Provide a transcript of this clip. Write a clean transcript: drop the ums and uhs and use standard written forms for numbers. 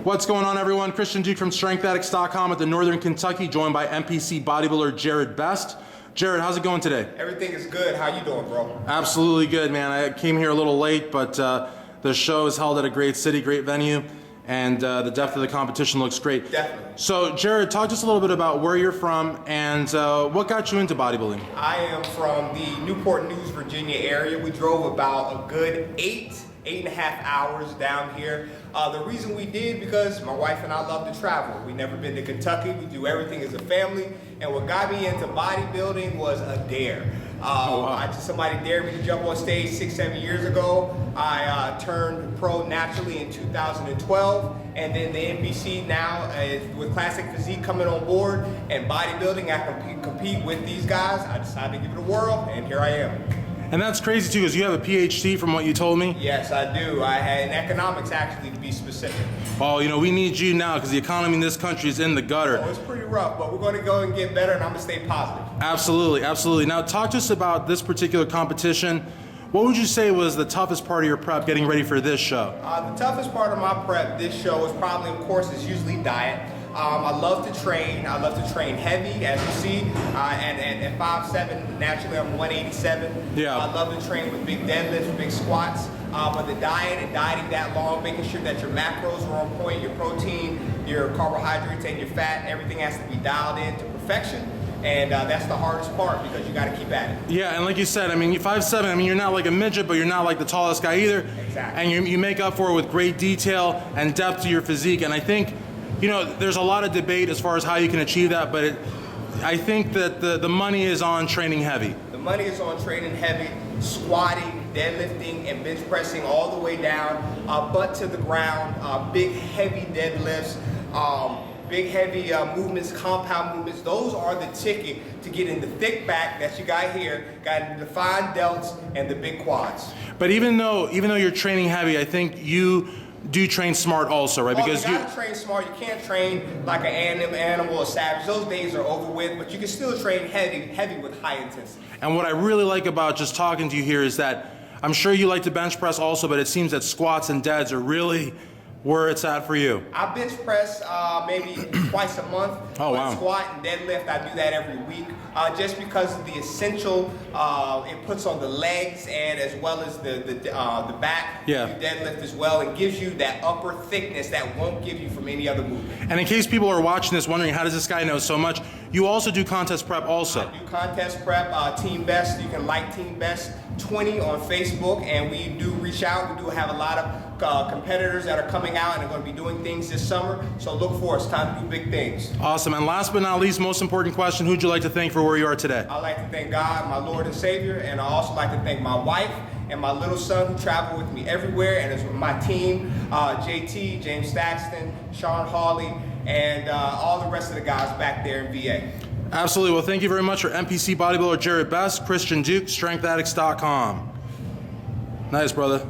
What's going on, everyone? Christian Duke from StrengthAddicts.com at the Northern Kentucky, joined by NPC bodybuilder Jarrod Best. Jarrod, how's it going today? Everything is good. How you doing, bro? Absolutely good, man. I came here a little late, but the show is held at a great city, great venue, and the depth of the competition looks great. Definitely. So, Jarrod, talk to us a little bit about where you're from and what got you into bodybuilding. I am from the Newport News, Virginia area. We drove about a good eight and a half hours down here. The reason we did, because my wife and I love to travel. We've never been to Kentucky. We do everything as a family. And what got me into bodybuilding was a dare. Somebody dared me to jump on stage 6-7 years ago. I turned pro naturally in 2012. And then the NPC now, with Classic Physique coming on board and bodybuilding, I can compete with these guys. I decided to give it a whirl, and here I am. And that's crazy too, because you have a PhD from what you told me. Yes, I do. I had in economics, actually, to be specific. Well, you know, we need you now because the economy in this country is in the gutter. Oh, it's pretty rough, but we're going to go and get better, and I'm going to stay positive. Absolutely, absolutely. Now, talk to us about this particular competition. What would you say was the toughest part of your prep getting ready for this show? The toughest part of my prep this show is probably, of course, is usually diet. I love to train. I love to train heavy, as you see. And at 5'7", naturally I'm 187. Yeah. I love to train with big deadlifts, big squats. But the diet and dieting that long, making sure that your macros are on point, your protein, your carbohydrates, and your fat, everything has to be dialed in to perfection. And that's the hardest part because you got to keep at it. Yeah, and like you said, I mean, you're 5'7", I mean, you're not like a midget, but you're not like the tallest guy either. Exactly. And you make up for it with great detail and depth to your physique. And I think, you know, there's a lot of debate as far as how you can achieve that, but I think that the money is on training heavy. The money is on training heavy, squatting, deadlifting, and bench pressing all the way down, butt to the ground, big heavy deadlifts, big heavy movements, compound movements. Those are the ticket to get in the thick back that you got here, got the defined delts and the big quads. But even though you're training heavy, I think you do train smart also, right? Because you gotta train smart. You can't train like an animal or savage. Those days are over with, but you can still train heavy with high intensity. And what I really like about just talking to you here is that I'm sure you like to bench press also, but it seems that squats and deads are really where it's at for you. I bench press maybe twice a month. Oh, wow. Squat and deadlift, I do that every week. Just because of the essential it puts on the legs and as well as the back. Yeah. You deadlift as well and gives you that upper thickness that won't give you from any other movement. And in case people are watching this wondering, how does this guy know so much? You also do contest prep also. I do contest prep, Team Best. You can like Team Best 20 on Facebook, and we do reach out. We do have a lot of competitors that are coming out and are going to be doing things this summer. So look for us. Time to do big things. Awesome. And last but not least, most important question, who'd you like to thank for where you are today? I'd like to thank God, my Lord and Savior, and I also like to thank my wife and my little son who travel with me everywhere, and it's with my team, JT, James Staxton, Sean Hawley, and all the rest of the guys back there in VA. Absolutely. Well, thank you very much for NPC bodybuilder Jarrod Best, Christian Duke, StrengthAddicts.com. Nice, brother.